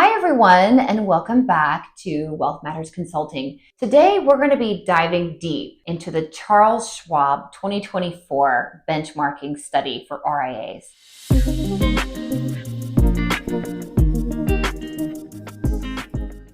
Hi, everyone, and welcome back to Wealth Matters Consulting. Today, we're going to be diving deep into the Charles Schwab 2024 Benchmarking Study for RIAs.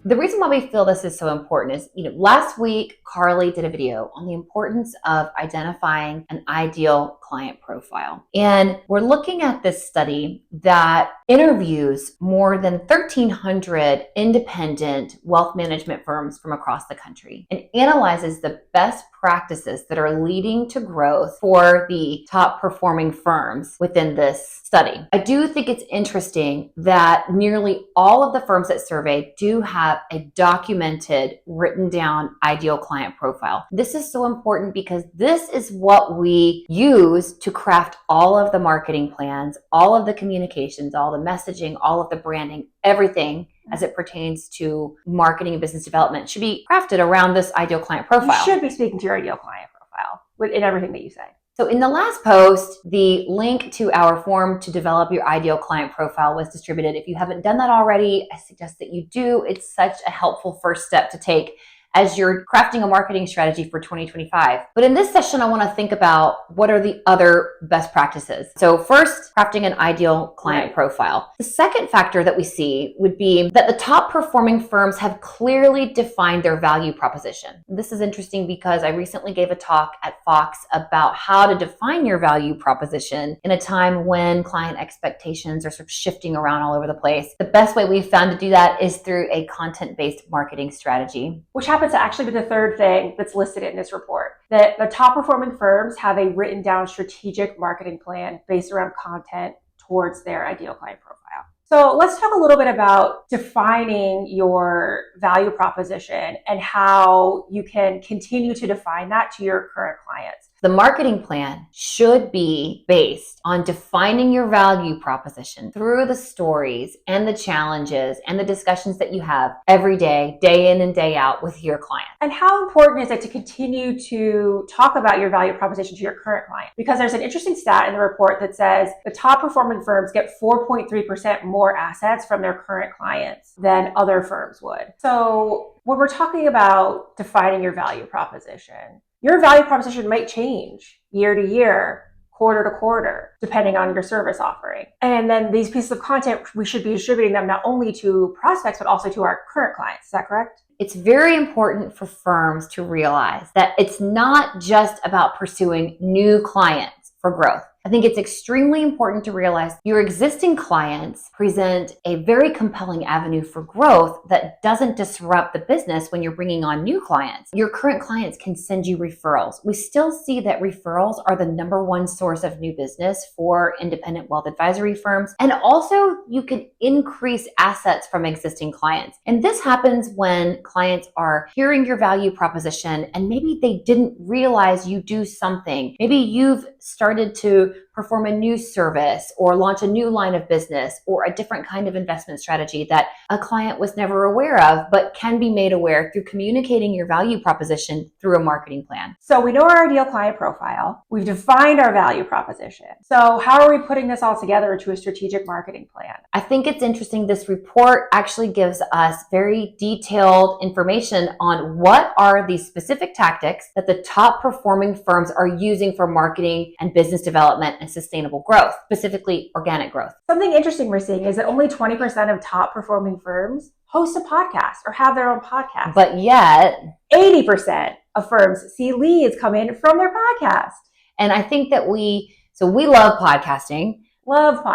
The reason why we feel this is so important is, last week, Carly did a video on the importance of identifying an ideal client profile. And we're looking at this study that interviews more than 1,300 independent wealth management firms from across the country and analyzes the best practices that are leading to growth for the top performing firms within this study. I do think it's interesting that nearly all of the firms that surveyed do have a documented, written down ideal client profile. This is so important because this is what we use to craft all of the marketing plans, all of the communications, all the messaging, all of the branding, everything as it pertains to marketing and business development should be crafted around this ideal client profile. You should be speaking to your ideal client profile in everything that you say. So in the last post, the link to our form to develop your ideal client profile was distributed. If you haven't done that already, I suggest that you do. It's such a helpful first step to take as you're crafting a marketing strategy for 2025. But in this session, I want to think about what are the other best practices. So first, crafting an ideal client profile. The second factor that we see would be that the top performing firms have clearly defined their value proposition. This is interesting because I recently gave a talk at Fox about how to define your value proposition in a time when client expectations are sort of shifting around all over the place. The best way we've found to do that is through a content-based marketing strategy, which happens to actually be the third thing that's listed in this report, that the top performing firms have a written down strategic marketing plan based around content towards their ideal client profile. So let's talk a little bit about defining your value proposition and how you can continue to define that to your current clients. The marketing plan should be based on defining your value proposition through the stories and the challenges and the discussions that you have every day, day in and day out with your client. And how important is it to continue to talk about your value proposition to your current client? Because there's an interesting stat in the report that says the top performing firms get 4.3% more assets from their current clients than other firms would. So when we're talking about defining your value proposition, your value proposition might change year to year, quarter to quarter, depending on your service offering. And then these pieces of content, we should be distributing them not only to prospects, but also to our current clients. Is that correct? It's very important for firms to realize that it's not just about pursuing new clients for growth. I think it's extremely important to realize your existing clients present a very compelling avenue for growth that doesn't disrupt the business when you're bringing on new clients. Your current clients can send you referrals. We still see that referrals are the number one source of new business for independent wealth advisory firms. And also you can increase assets from existing clients. And this happens when clients are hearing your value proposition and maybe they didn't realize you do something. Maybe you've started to perform a new service or launch a new line of business or a different kind of investment strategy that a client was never aware of, but can be made aware through communicating your value proposition through a marketing plan. So we know our ideal client profile. We've defined our value proposition. So how are we putting this all together into a strategic marketing plan? I think it's interesting. This report actually gives us very detailed information on what are the specific tactics that the top performing firms are using for marketing and business development and sustainable growth, specifically organic growth. Something interesting we're seeing is that only 20% of top performing firms host a podcast or have their own podcast. But yet 80% of firms see leads come in from their podcast. And I think that we love podcasting.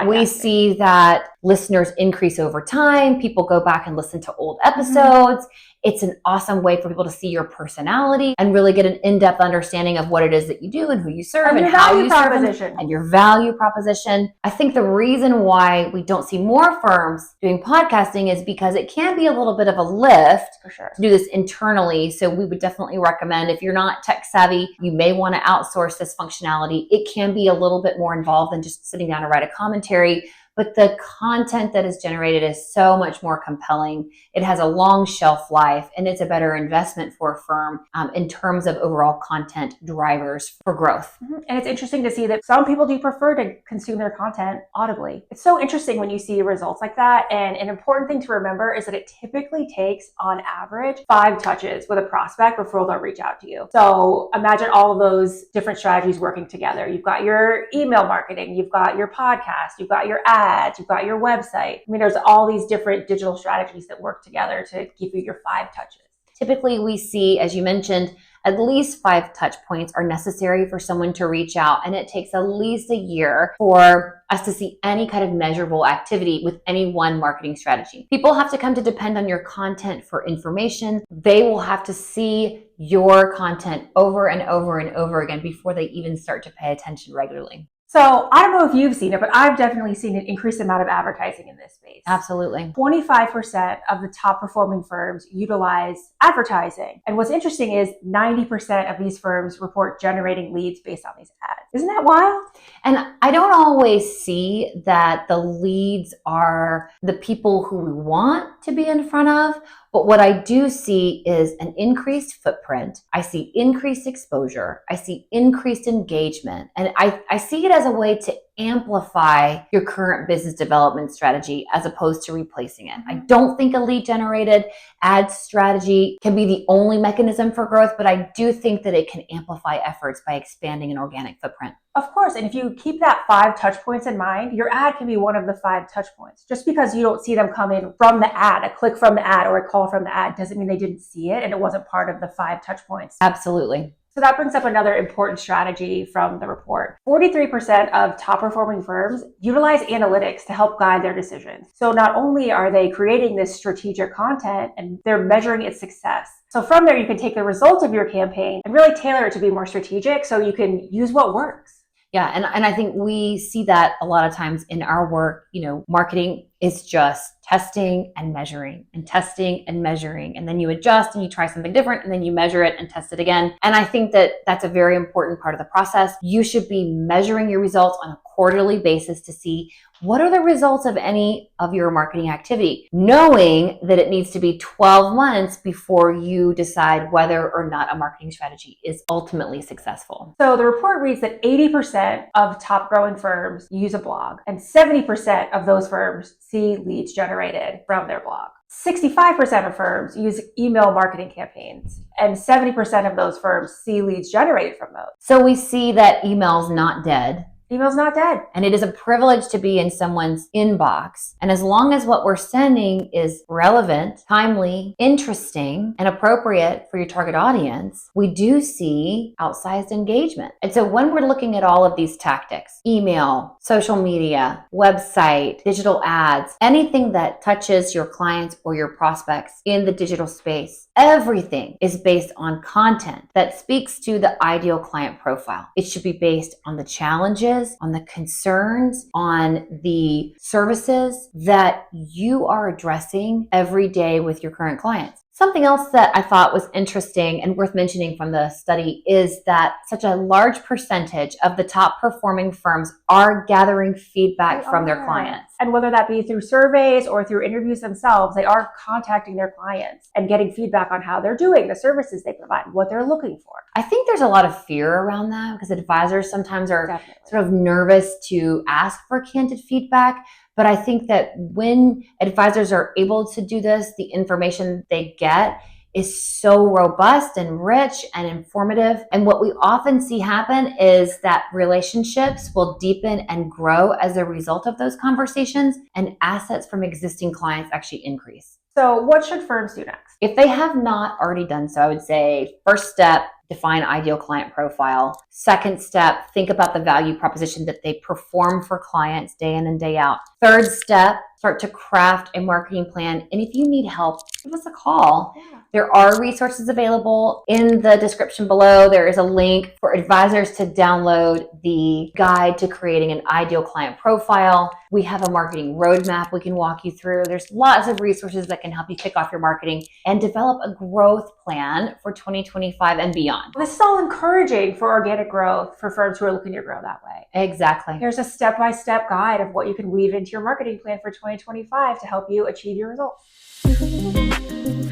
We see that listeners increase over time. People go back and listen to old episodes. It's an awesome way for people to see your personality and really get an in-depth understanding of what it is that you do and who you serve and how you serve and your value proposition. I think the reason why we don't see more firms doing podcasting is because it can be a little bit of a lift to do this internally. So we would definitely recommend, if you're not tech savvy, you may want to outsource this functionality. It can be a little bit more involved than just sitting down to write a commentary. but the content that is generated is so much more compelling. It has a long shelf life, and it's a better investment for a firm in terms of overall content drivers for growth. And it's interesting to see that some people do prefer to consume their content audibly. It's so interesting when you see results like that. And an important thing to remember is that it typically takes, on average, 5 touches with a prospect before they'll reach out to you. So imagine all of those different strategies working together. You've got your email marketing, you've got your podcast, you've got your ads, you've got your website. I mean, there's all these different digital strategies that work together to give you your 5 touches. Typically, we see, as you mentioned, at least 5 touch points are necessary for someone to reach out, and it takes at least a year for us to see any kind of measurable activity with any one marketing strategy. People have to come to depend on your content for information. They will have to see your content over and over and over again before they even start to pay attention regularly. So I don't know if you've seen it, but I've definitely seen an increased amount of advertising in this space. Absolutely. 25% of the top performing firms utilize advertising. And what's interesting is 90% of these firms report generating leads based on these ads. Isn't that wild? And I don't always see that the leads are the people who we want to be in front of. But what I do see is an increased footprint. I see increased exposure. I see increased engagement. And I see it as a way to amplify your current business development strategy as opposed to replacing it. I don't think a lead generated ad strategy can be the only mechanism for growth, but I do think that it can amplify efforts by expanding an organic footprint. Of course. And if you keep that 5 touch points in mind, your ad can be one of the 5 touch points. Just because you don't see them come in from the ad, a click from the ad or a call from the ad doesn't mean they didn't see it and it wasn't part of the 5 touch points. Absolutely. So that brings up another important strategy from the report. 43% of top performing firms utilize analytics to help guide their decisions. So not only are they creating this strategic content and they're measuring its success. So from there, you can take the results of your campaign and really tailor it to be more strategic so you can use what works. Yeah, and I think we see that a lot of times in our work. Marketing is just testing and measuring and testing and measuring. And then you adjust and you try something different and then you measure it and test it again. And I think that that's a very important part of the process. You should be measuring your results on a quarterly basis to see what are the results of any of your marketing activity, knowing that it needs to be 12 months before you decide whether or not a marketing strategy is ultimately successful. So the report reads that 80% of top growing firms use a blog, and 70% of those firms see leads generated from their blog. 65% of firms use email marketing campaigns, and 70% of those firms see leads generated from those. So we see that email's not dead. Email's not dead. And it is a privilege to be in someone's inbox. And as long as what we're sending is relevant, timely, interesting, and appropriate for your target audience, we do see outsized engagement. And so when we're looking at all of these tactics, email, social media, website, digital ads, anything that touches your clients or your prospects in the digital space, everything is based on content that speaks to the ideal client profile. It should be based on the challenges, on the concerns, on the services that you are addressing every day with your current clients. Something else that I thought was interesting and worth mentioning from the study is that such a large percentage of the top performing firms are gathering feedback from their clients. And whether that be through surveys or through interviews themselves, they are contacting their clients and getting feedback on how they're doing, the services they provide, what they're looking for. I think there's a lot of fear around that because advisors sometimes are sort of nervous to ask for candid feedback. But I think that when advisors are able to do this, the information they get is so robust and rich and informative. And what we often see happen is that relationships will deepen and grow as a result of those conversations, and assets from existing clients actually increase. So what should firms do next? If they have not already done so, I would say first step, define ideal client profile. Second step, think about the value proposition that they perform for clients day in and day out. Third step, start to craft a marketing plan. And if you need help, give us a call. Yeah. There are resources available in the description below. There is a link for advisors to download the guide to creating an ideal client profile. We have a marketing roadmap we can walk you through. There's lots of resources that can help you kick off your marketing and develop a growth plan for 2025 and beyond. This is all encouraging for organic growth for firms who are looking to grow that way. Exactly. Here's a step-by-step guide of what you can weave into your marketing plan for 2025 to help you achieve your results.